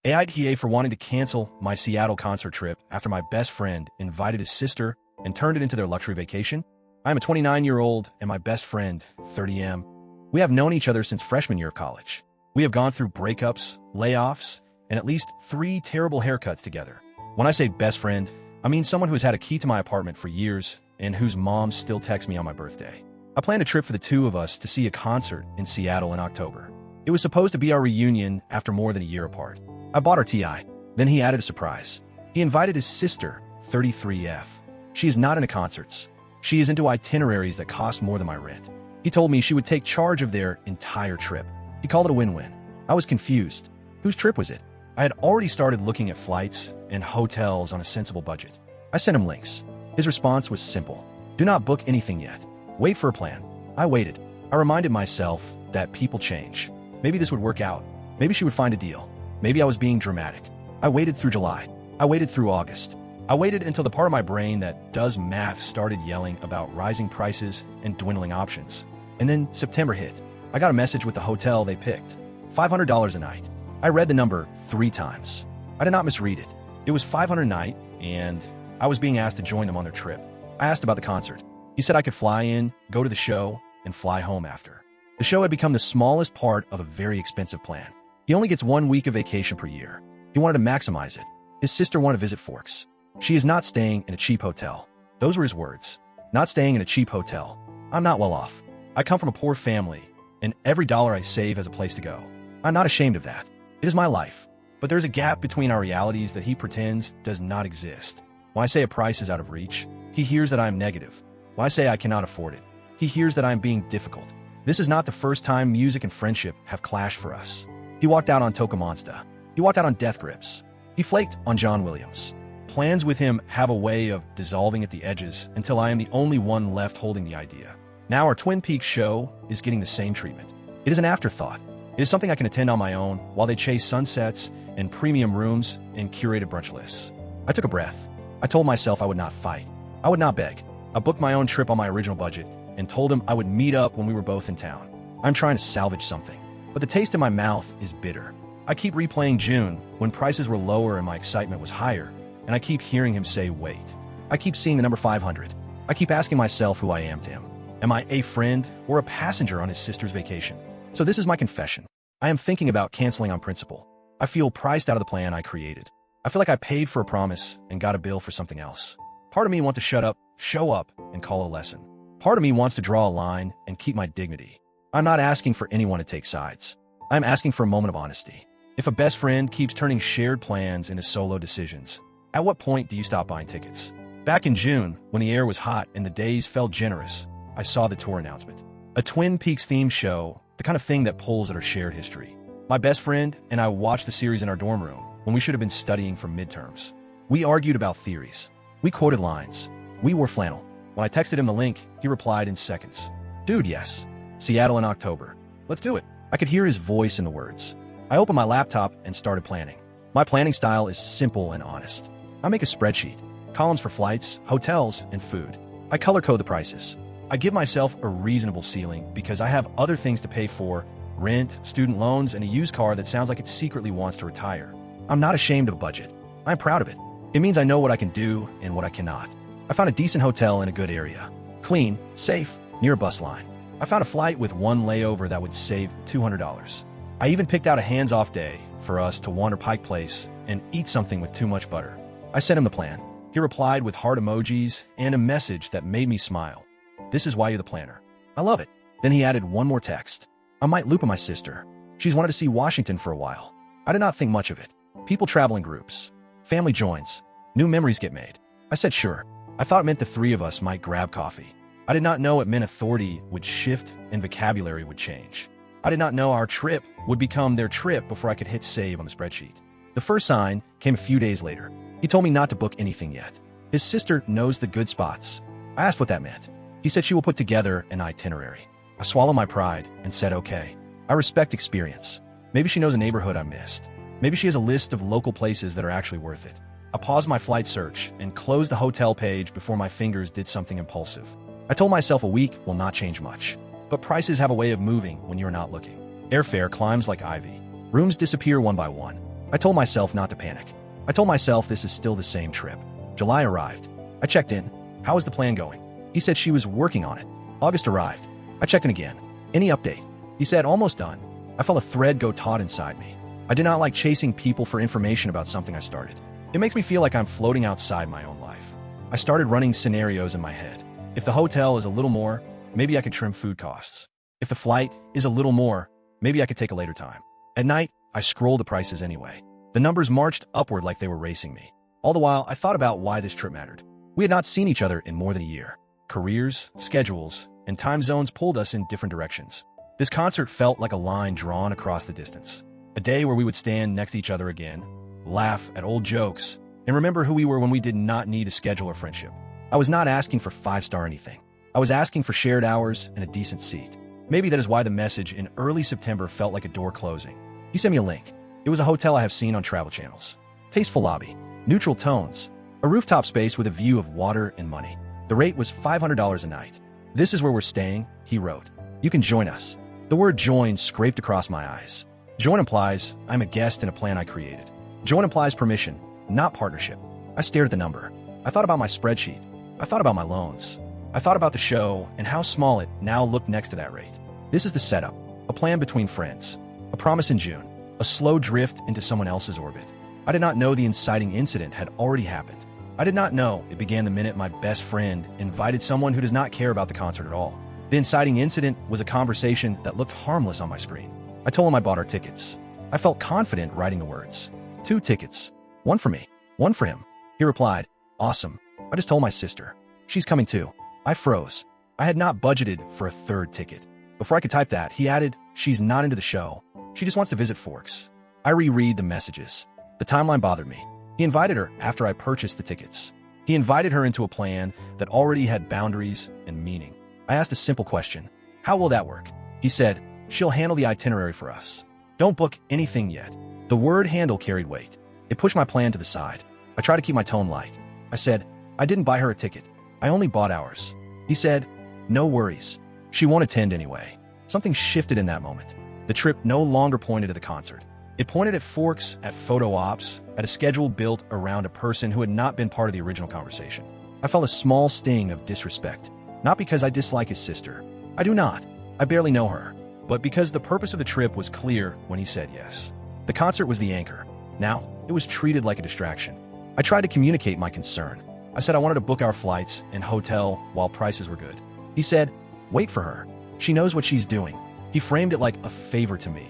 AITA for wanting to cancel my Seattle concert trip after my best friend invited his sister and turned it into their luxury vacation. I'm a 29-year-old and my best friend, 30M. We have known each other since freshman year of college. We have gone through breakups, layoffs, and at least 3 terrible haircuts together. When I say best friend, I mean someone who has had a key to my apartment for years and whose mom still texts me on my birthday. I planned a trip for the two of us to see a concert in Seattle in October. It was supposed to be our reunion after more than a year apart. I bought our TI. Then he added a surprise. He invited his sister, 33F. She is not into concerts. She is into itineraries that cost more than my rent. He told me she would take charge of their entire trip. He called it a win-win. I was confused. Whose trip was it? I had already started looking at flights and hotels on a sensible budget. I sent him links. His response was simple. Do not book anything yet. Wait for a plan. I waited. I reminded myself that people change. Maybe this would work out. Maybe she would find a deal. Maybe I was being dramatic. I waited through July. I waited through August. I waited until the part of my brain that does math started yelling about rising prices and dwindling options. And then September hit. I got a message with the hotel they picked. $500 a night. I read the number 3 times. I did not misread it. It was $500 a night, and I was being asked to join them on their trip. I asked about the concert. He said I could fly in, go to the show, and fly home after. The show had become the smallest part of a very expensive plan. He only gets 1 week of vacation per year. He wanted to maximize it. His sister wanted to visit Forks. She is not staying in a cheap hotel. Those were his words. Not staying in a cheap hotel. I'm not well off. I come from a poor family, and every dollar I save has a place to go. I'm not ashamed of that. It is my life. But there's a gap between our realities that he pretends does not exist. When I say a price is out of reach, he hears that I am negative. When I say I cannot afford it, he hears that I am being difficult. This is not the first time music and friendship have clashed for us. He walked out on Toka Monsta. He walked out on Death Grips. He flaked on John Williams. Plans with him have a way of dissolving at the edges until I am the only one left holding the idea. Now our Twin Peaks show is getting the same treatment. It is an afterthought. It is something I can attend on my own while they chase sunsets and premium rooms and curated brunch lists. I took a breath. I told myself I would not fight. I would not beg. I booked my own trip on my original budget and told him I would meet up when we were both in town. I'm trying to salvage something, but the taste in my mouth is bitter. I keep replaying June when prices were lower and my excitement was higher, and I keep hearing him say, wait. I keep seeing the number 500. I keep asking myself who I am to him. Am I a friend or a passenger on his sister's vacation? So this is my confession. I am thinking about canceling on principle. I feel priced out of the plan I created. I feel like I paid for a promise and got a bill for something else. Part of me wants to shut up, show up, and call a lesson. Part of me wants to draw a line and keep my dignity. I'm not asking for anyone to take sides. I'm asking for a moment of honesty. If a best friend keeps turning shared plans into solo decisions, at what point do you stop buying tickets? Back in June, when the air was hot and the days felt generous, I saw the tour announcement. A Twin Peaks themed show, the kind of thing that pulls at our shared history. My best friend and I watched the series in our dorm room when we should have been studying for midterms. We argued about theories. We quoted lines. We wore flannel. When I texted him the link, he replied in seconds. Dude, yes. Seattle in October. Let's do it. I could hear his voice in the words. I opened my laptop and started planning. My planning style is simple and honest. I make a spreadsheet, columns for flights, hotels, and food. I color code the prices. I give myself a reasonable ceiling because I have other things to pay for, rent, student loans, and a used car that sounds like it secretly wants to retire. I'm not ashamed of a budget. I'm proud of it. It means I know what I can do and what I cannot. I found a decent hotel in a good area. Clean, safe, near a bus line. I found a flight with 1 layover that would save $200. I even picked out a hands-off day for us to wander Pike Place and eat something with too much butter. I sent him the plan. He replied with heart emojis and a message that made me smile. This is why you're the planner. I love it. Then he added one more text. I might loop on my sister. She's wanted to see Washington for a while. I did not think much of it. People travel in groups. Family joins. New memories get made. I said sure. I thought it meant the 3 of us might grab coffee. I did not know it meant authority would shift and vocabulary would change. I did not know our trip would become their trip before I could hit save on the spreadsheet. The first sign came a few days later. He told me not to book anything yet. His sister knows the good spots. I asked what that meant. He said she will put together an itinerary. I swallowed my pride and said okay. I respect experience. Maybe she knows a neighborhood I missed. Maybe she has a list of local places that are actually worth it. I paused my flight search and closed the hotel page before my fingers did something impulsive. I told myself a week will not change much. But prices have a way of moving when you're not looking. Airfare climbs like ivy. Rooms disappear one by one. I told myself not to panic. I told myself this is still the same trip. July arrived. I checked in. How was the plan going? He said she was working on it. August arrived. I checked in again. Any update? He said almost done. I felt a thread go taut inside me. I did not like chasing people for information about something I started. It makes me feel like I'm floating outside my own life. I started running scenarios in my head. If the hotel is a little more, maybe I could trim food costs. If the flight is a little more, maybe I could take a later time. At night, I scrolled the prices anyway. The numbers marched upward like they were racing me. All the while, I thought about why this trip mattered. We had not seen each other in more than a year. Careers, schedules, and time zones pulled us in different directions. This concert felt like a line drawn across the distance. A day where we would stand next to each other again, laugh at old jokes, and remember who we were when we did not need a schedule or friendship. I was not asking for 5-star anything. I was asking for shared hours and a decent seat. Maybe that is why the message in early September felt like a door closing. He sent me a link. It was a hotel I have seen on travel channels. Tasteful lobby, neutral tones, a rooftop space with a view of water and money. The rate was $500 a night. This is where we're staying, he wrote. You can join us. The word join scraped across my eyes. Join implies I'm a guest in a plan I created. Join implies permission, not partnership. I stared at the number. I thought about my spreadsheet. I thought about my loans. I thought about the show and how small it now looked next to that rate. This is the setup, a plan between friends, a promise in June, a slow drift into someone else's orbit. I did not know the inciting incident had already happened. I did not know it began the minute my best friend invited someone who does not care about the concert at all. The inciting incident was a conversation that looked harmless on my screen. I told him I bought our tickets. I felt confident writing the words. 2 tickets. 1 for me, 1 for him. He replied, awesome. I just told my sister. She's coming too. I froze. I had not budgeted for a 3rd ticket. Before I could type that, he added, she's not into the show. She just wants to visit Forks. I reread the messages. The timeline bothered me. He invited her after I purchased the tickets. He invited her into a plan that already had boundaries and meaning. I asked a simple question. How will that work? He said, she'll handle the itinerary for us. Don't book anything yet. The word handle carried weight. It pushed my plan to the side. I tried to keep my tone light. I said, I didn't buy her a ticket. I only bought ours. He said, no worries. She won't attend anyway. Something shifted in that moment. The trip no longer pointed to the concert. It pointed at Forks, at photo ops, at a schedule built around a person who had not been part of the original conversation. I felt a small sting of disrespect. Not because I dislike his sister. I do not. I barely know her. But because the purpose of the trip was clear when he said yes. The concert was the anchor. Now, it was treated like a distraction. I tried to communicate my concern. I said I wanted to book our flights and hotel while prices were good. He said, wait for her. She knows what she's doing. He framed it like a favor to me,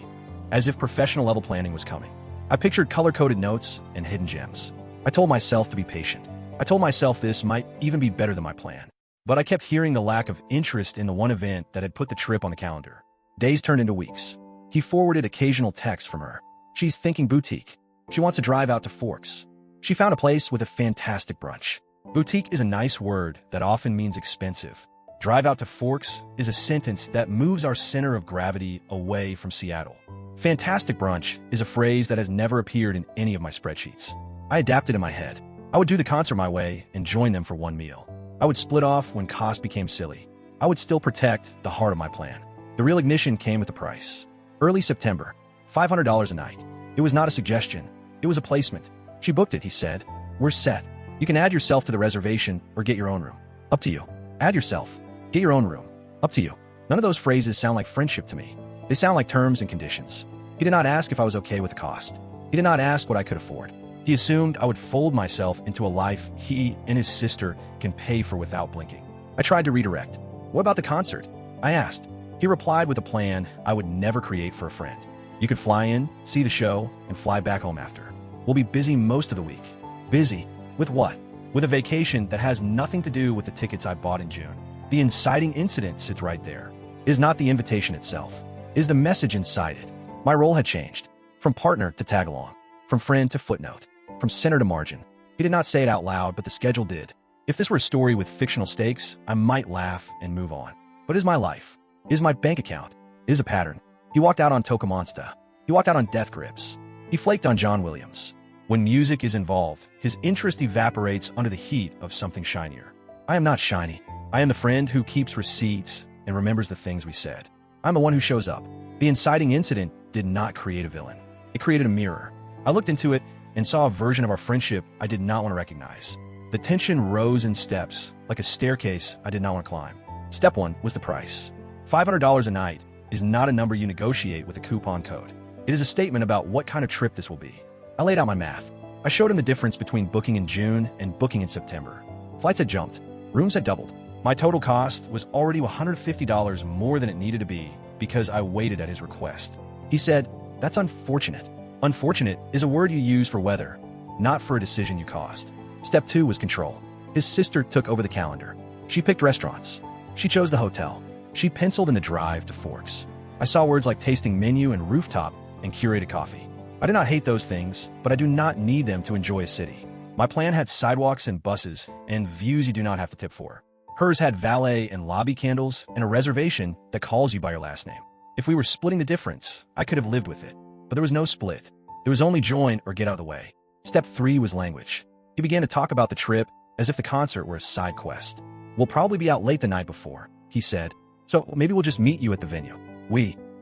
as if professional level planning was coming. I pictured color-coded notes and hidden gems. I told myself to be patient. I told myself this might even be better than my plan. But I kept hearing the lack of interest in the one event that had put the trip on the calendar. Days turned into weeks. He forwarded occasional texts from her. She's thinking boutique. She wants to drive out to Forks. She found a place with a fantastic brunch. Boutique is a nice word that often means expensive. Drive out to Forks is a sentence that moves our center of gravity away from Seattle. Fantastic brunch is a phrase that has never appeared in any of my spreadsheets. I adapted in my head. I would do the concert my way and join them for one meal. I would split off when cost became silly. I would still protect the heart of my plan. The real ignition came with the price. Early September, $500 a night. It was not a suggestion. It was a placement. She booked it, he said. We're set. You can add yourself to the reservation or get your own room. Up to you. Add yourself. Get your own room. Up to you. None of those phrases sound like friendship to me. They sound like terms and conditions. He did not ask if I was okay with the cost. He did not ask what I could afford. He assumed I would fold myself into a life he and his sister can pay for without blinking. I tried to redirect. What about the concert? I asked. He replied with a plan I would never create for a friend. You could fly in, see the show, and fly back home after. We'll be busy most of the week. Busy? With what? With a vacation that has nothing to do with the tickets I bought in June. The inciting incident sits right there. It is not the invitation itself. It is the message inside it. My role had changed. From partner to tag-along. From friend to footnote. From center to margin. He did not say it out loud, but the schedule did. If this were a story with fictional stakes, I might laugh and move on. But it is my life. It is my bank account. It is a pattern. He walked out on Tokamonsta. He walked out on Death Grips. He flaked on John Williams. When music is involved, his interest evaporates under the heat of something shinier. I am not shiny. I am the friend who keeps receipts and remembers the things we said. I'm the one who shows up. The inciting incident did not create a villain. It created a mirror. I looked into it and saw a version of our friendship I did not want to recognize. The tension rose in steps, like a staircase I did not want to climb. Step 1 was the price. $500 a night is not a number you negotiate with a coupon code. It is a statement about what kind of trip this will be. I laid out my math. I showed him the difference between booking in June and booking in September. Flights had jumped. Rooms had doubled. My total cost was already $150 more than it needed to be because I waited at his request. He said, "That's unfortunate." Unfortunate is a word you use for weather, not for a decision you caused. Step 2 was control. His sister took over the calendar. She picked restaurants. She chose the hotel. She penciled in the drive to Forks. I saw words like tasting menu and rooftop and curated coffee. I do not hate those things, but I do not need them to enjoy a city. My plan had sidewalks and buses and views you do not have to tip for. Hers had valet and lobby candles and a reservation that calls you by your last name. If we were splitting the difference, I could have lived with it. But there was no split. There was only join or get out of the way. Step 3 was language. He began to talk about the trip as if the concert were a side quest. "We'll probably be out late the night before," he said. "So maybe we'll just meet you at the venue."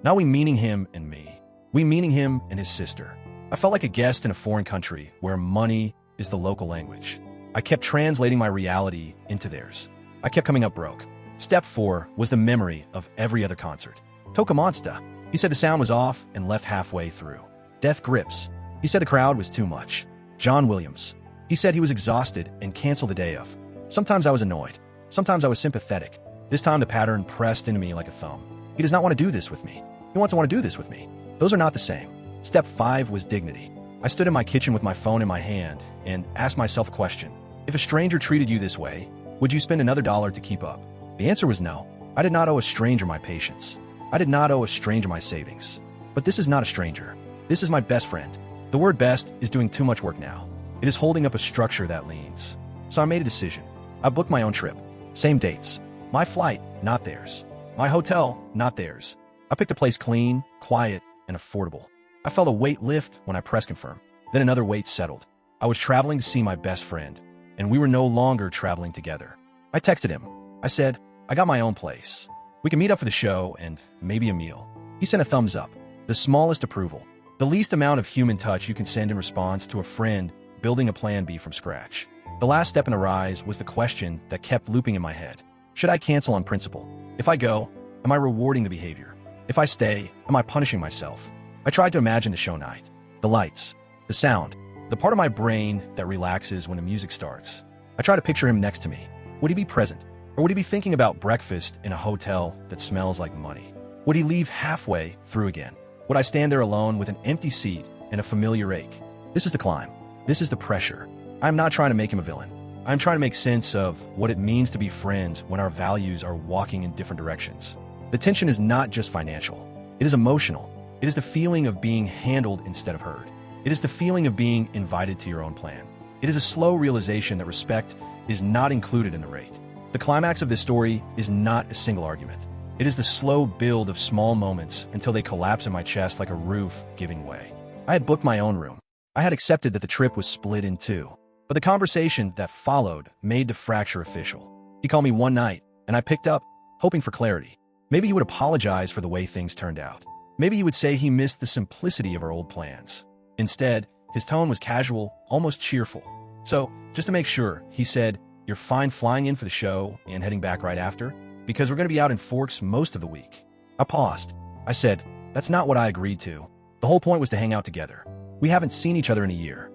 Not we meaning him and me. We meaning him and his sister. I felt like a guest in a foreign country where money is the local language. I kept translating my reality into theirs. I kept coming up broke. Step 4 was the memory of every other concert. "Toca Monsta." He said the sound was off and left halfway through. Death Grips. He said the crowd was too much. John Williams. He said he was exhausted and canceled the day of. Sometimes I was annoyed. Sometimes I was sympathetic. This time the pattern pressed into me like a thumb. He does not want to do this with me. He wants to want to do this with me. Those are not the same. Step 5 was dignity. I stood in my kitchen with my phone in my hand and asked myself a question. If a stranger treated you this way, would you spend another dollar to keep up? The answer was no. I did not owe a stranger my patience. I did not owe a stranger my savings. But this is not a stranger. This is my best friend. The word best is doing too much work now. It is holding up a structure that leans. So I made a decision. I booked my own trip. Same dates. My flight, not theirs. My hotel, not theirs. I picked a place clean, quiet, and affordable. I felt a weight lift when I pressed confirm. Then another weight settled. I was traveling to see my best friend, and we were no longer traveling together. I texted him. I said, "I got my own place. We can meet up for the show and maybe a meal." He sent a thumbs up, the smallest approval, the least amount of human touch you can send in response to a friend building a plan B from scratch. The last step in the rise was the question that kept looping in my head. Should I cancel on principle? If I go, am I rewarding the behavior? If I stay, am I punishing myself? I tried to imagine the show night, the lights, the sound, the part of my brain that relaxes when the music starts. I tried to picture him next to me. Would he be present? Or would he be thinking about breakfast in a hotel that smells like money? Would he leave halfway through again? Would I stand there alone with an empty seat and a familiar ache? This is the climb. This is the pressure. I'm not trying to make him a villain. I'm trying to make sense of what it means to be friends when our values are walking in different directions. The tension is not just financial. It is emotional. It is the feeling of being handled instead of heard. It is the feeling of being invited to your own plan. It is a slow realization that respect is not included in the rate. The climax of this story is not a single argument. It is the slow build of small moments until they collapse in my chest like a roof giving way. I had booked my own room. I had accepted that the trip was split in two. But the conversation that followed made the fracture official. He called me one night, and I picked up, hoping for clarity. Maybe he would apologize for the way things turned out. Maybe he would say he missed the simplicity of our old plans. Instead, his tone was casual, almost cheerful. So, just to make sure, he said, "You're fine flying in for the show and heading back right after? Because we're going to be out in Forks most of the week." I paused. I said, "That's not what I agreed to. The whole point was to hang out together. We haven't seen each other in a year."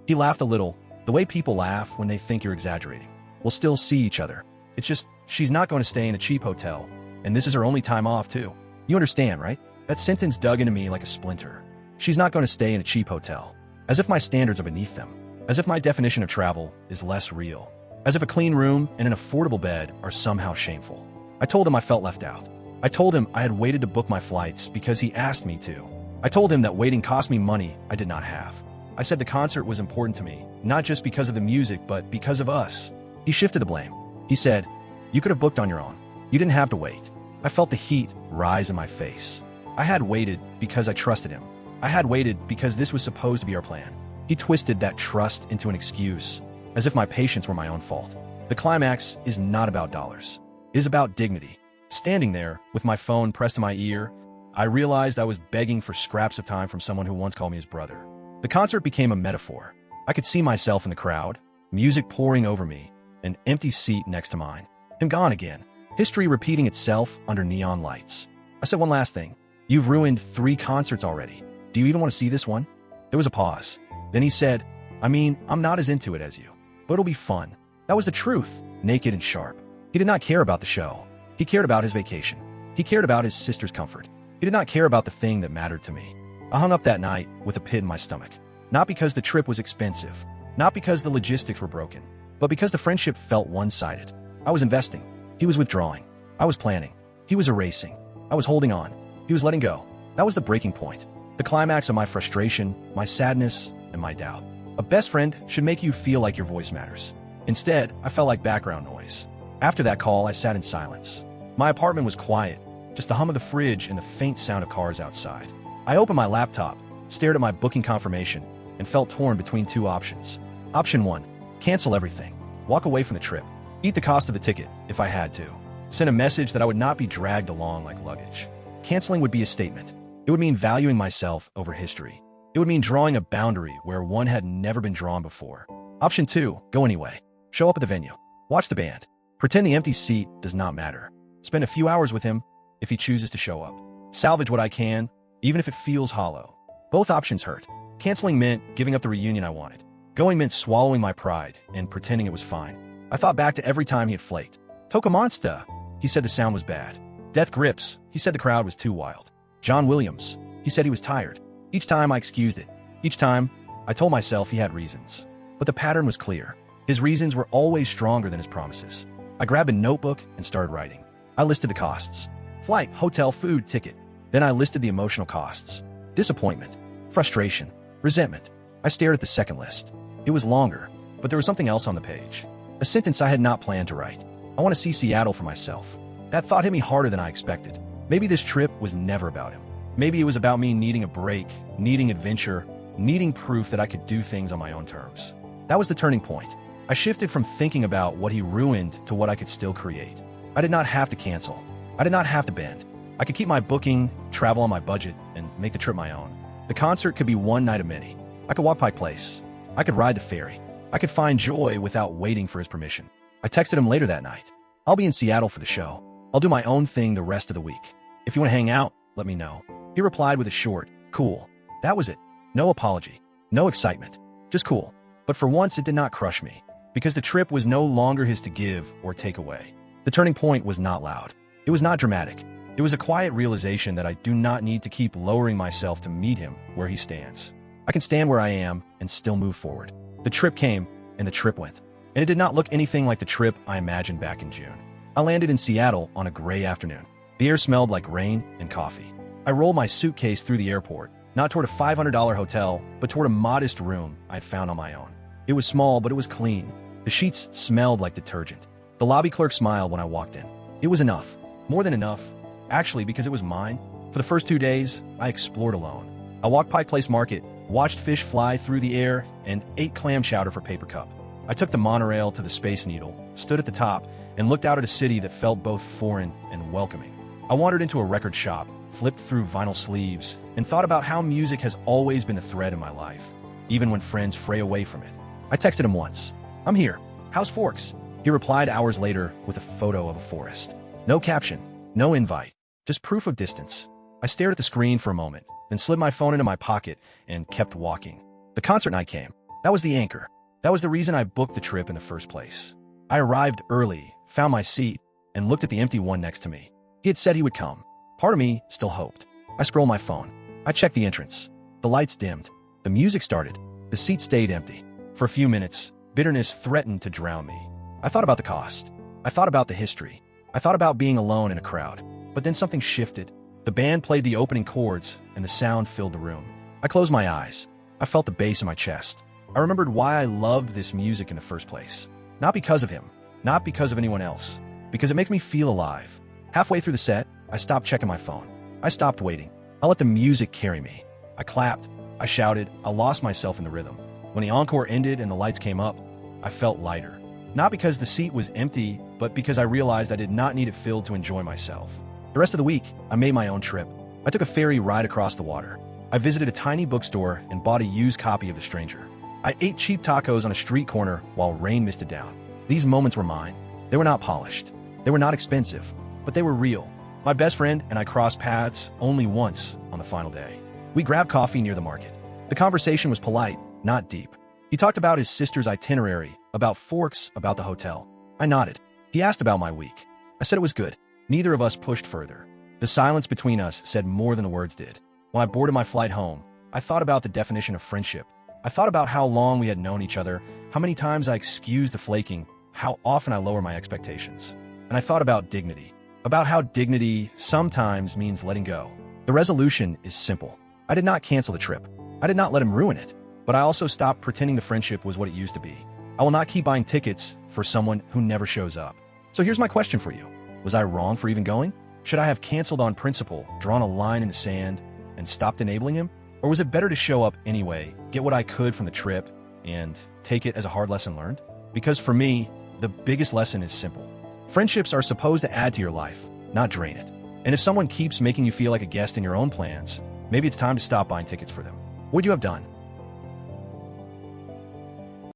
He laughed a little, the way people laugh when they think you're exaggerating. "We'll still see each other. It's just, she's not going to stay in a cheap hotel, and this is her only time off, too. You understand, right?" That sentence dug into me like a splinter. She's not going to stay in a cheap hotel. As if my standards are beneath them. As if my definition of travel is less real. As if a clean room and an affordable bed are somehow shameful. I told him I felt left out. I told him I had waited to book my flights because he asked me to. I told him that waiting cost me money I did not have. I said the concert was important to me, not just because of the music, but because of us. He shifted the blame. He said, "You could have booked on your own. You didn't have to wait." I felt the heat rise in my face. I had waited because I trusted him. I had waited because this was supposed to be our plan. He twisted that trust into an excuse, as if my patience were my own fault. The climax is not about dollars. It is about dignity. Standing there, with my phone pressed to my ear, I realized I was begging for scraps of time from someone who once called me his brother. The concert became a metaphor. I could see myself in the crowd, music pouring over me, an empty seat next to mine. Him gone again. History repeating itself under neon lights. I said one last thing. You've ruined 3 concerts already. Do you even want to see this one? There was a pause. Then he said, I'm not as into it as you, but it'll be fun. That was the truth, naked and sharp. He did not care about the show. He cared about his vacation. He cared about his sister's comfort. He did not care about the thing that mattered to me. I hung up that night with a pit in my stomach. Not because the trip was expensive, not because the logistics were broken, but because the friendship felt one-sided. I was investing. He was withdrawing. I was planning. He was erasing. I was holding on. He was letting go. That was the breaking point. The climax of my frustration, my sadness, and my doubt. A best friend should make you feel like your voice matters. Instead, I felt like background noise. After that call, I sat in silence. My apartment was quiet, just the hum of the fridge and the faint sound of cars outside. I opened my laptop, stared at my booking confirmation, and felt torn between 2 options. Option 1, cancel everything. Walk away from the trip. Eat the cost of the ticket, if I had to. Send a message that I would not be dragged along like luggage. Canceling would be a statement. It would mean valuing myself over history. It would mean drawing a boundary where one had never been drawn before. Option 2, go anyway. Show up at the venue. Watch the band. Pretend the empty seat does not matter. Spend a few hours with him if he chooses to show up. Salvage what I can, even if it feels hollow. Both options hurt. Canceling meant giving up the reunion I wanted. Going meant swallowing my pride and pretending it was fine. I thought back to every time he had flaked. Toca Monster, he said the sound was bad. Death Grips, he said the crowd was too wild. John Williams, he said he was tired. Each time I excused it. Each time, I told myself he had reasons. But the pattern was clear. His reasons were always stronger than his promises. I grabbed a notebook and started writing. I listed the costs. Flight, hotel, food, ticket. Then I listed the emotional costs. Disappointment, frustration, resentment. I stared at the second list. It was longer, but there was something else on the page. A sentence I had not planned to write. I want to see Seattle for myself. That thought hit me harder than I expected. Maybe this trip was never about him. Maybe it was about me needing a break, needing adventure, needing proof that I could do things on my own terms. That was the turning point. I shifted from thinking about what he ruined to what I could still create. I did not have to cancel. I did not have to bend. I could keep my booking, travel on my budget, and make the trip my own. The concert could be one night of many. I could walk Pike Place. I could ride the ferry. I could find joy without waiting for his permission. I texted him later that night. I'll be in Seattle for the show. I'll do my own thing the rest of the week. If you want to hang out, let me know. He replied with a short, cool. That was it. No apology. No excitement. Just cool. But for once, it did not crush me, because the trip was no longer his to give or take away. The turning point was not loud. It was not dramatic. It was a quiet realization that I do not need to keep lowering myself to meet him where he stands. I can stand where I am and still move forward. The trip came, and the trip went. And it did not look anything like the trip I imagined back in June. I landed in Seattle on a gray afternoon. The air smelled like rain and coffee. I rolled my suitcase through the airport, not toward a $500 hotel, but toward a modest room I'd found on my own. It was small, but it was clean. The sheets smelled like detergent. The lobby clerk smiled when I walked in. It was enough. More than enough. Actually, because it was mine. For the first 2 days, I explored alone. I walked Pike Place Market, watched fish fly through the air, and ate clam chowder for paper cup. I took the monorail to the Space Needle, stood at the top, and looked out at a city that felt both foreign and welcoming. I wandered into a record shop, flipped through vinyl sleeves, and thought about how music has always been the thread in my life, even when friends fray away from it. I texted him once. I'm here. How's Forks? He replied hours later with a photo of a forest. No caption, no invite, just proof of distance. I stared at the screen for a moment, then slid my phone into my pocket and kept walking. The concert night came. That was the anchor. That was the reason I booked the trip in the first place. I arrived early, found my seat, and looked at the empty one next to me. He had said he would come. Part of me still hoped. I scrolled my phone. I checked the entrance. The lights dimmed. The music started. The seat stayed empty. For a few minutes, bitterness threatened to drown me. I thought about the cost. I thought about the history. I thought about being alone in a crowd. But then something shifted. The band played the opening chords, and the sound filled the room. I closed my eyes. I felt the bass in my chest. I remembered why I loved this music in the first place. Not because of him. Not because of anyone else. Because it makes me feel alive. Halfway through the set, I stopped checking my phone. I stopped waiting. I let the music carry me. I clapped. I shouted. I lost myself in the rhythm. When the encore ended and the lights came up, I felt lighter. Not because the seat was empty, but because I realized I did not need it filled to enjoy myself. The rest of the week, I made my own trip. I took a ferry ride across the water. I I visited a tiny bookstore and bought a used copy of The Stranger. I ate cheap tacos on a street corner while rain misted down. These moments were mine. They were not polished. They were not expensive, but they were real. My best friend and I crossed paths only once on the final day. We grabbed coffee near the market. The conversation was polite, not deep. He talked about his sister's itinerary, about forks, about the hotel. I nodded. He asked about my week. I said it was good. Neither of us pushed further. The silence between us said more than the words did. When I boarded my flight home, I thought about the definition of friendship. I thought about how long we had known each other, how many times I excused the flaking, how often I lower my expectations. And I thought about dignity, about how dignity sometimes means letting go. The resolution is simple. I did not cancel the trip. I did not let him ruin it, but I also stopped pretending the friendship was what it used to be. I will not keep buying tickets for someone who never shows up. So here's my question for you. Was I wrong for even going? Should I have canceled on principle, drawn a line in the sand, and stopped enabling him? Or was it better to show up anyway, get what I could from the trip, and take it as a hard lesson learned? Because for me, the biggest lesson is simple. Friendships are supposed to add to your life, not drain it. And if someone keeps making you feel like a guest in your own plans, maybe it's time to stop buying tickets for them. What would you have done?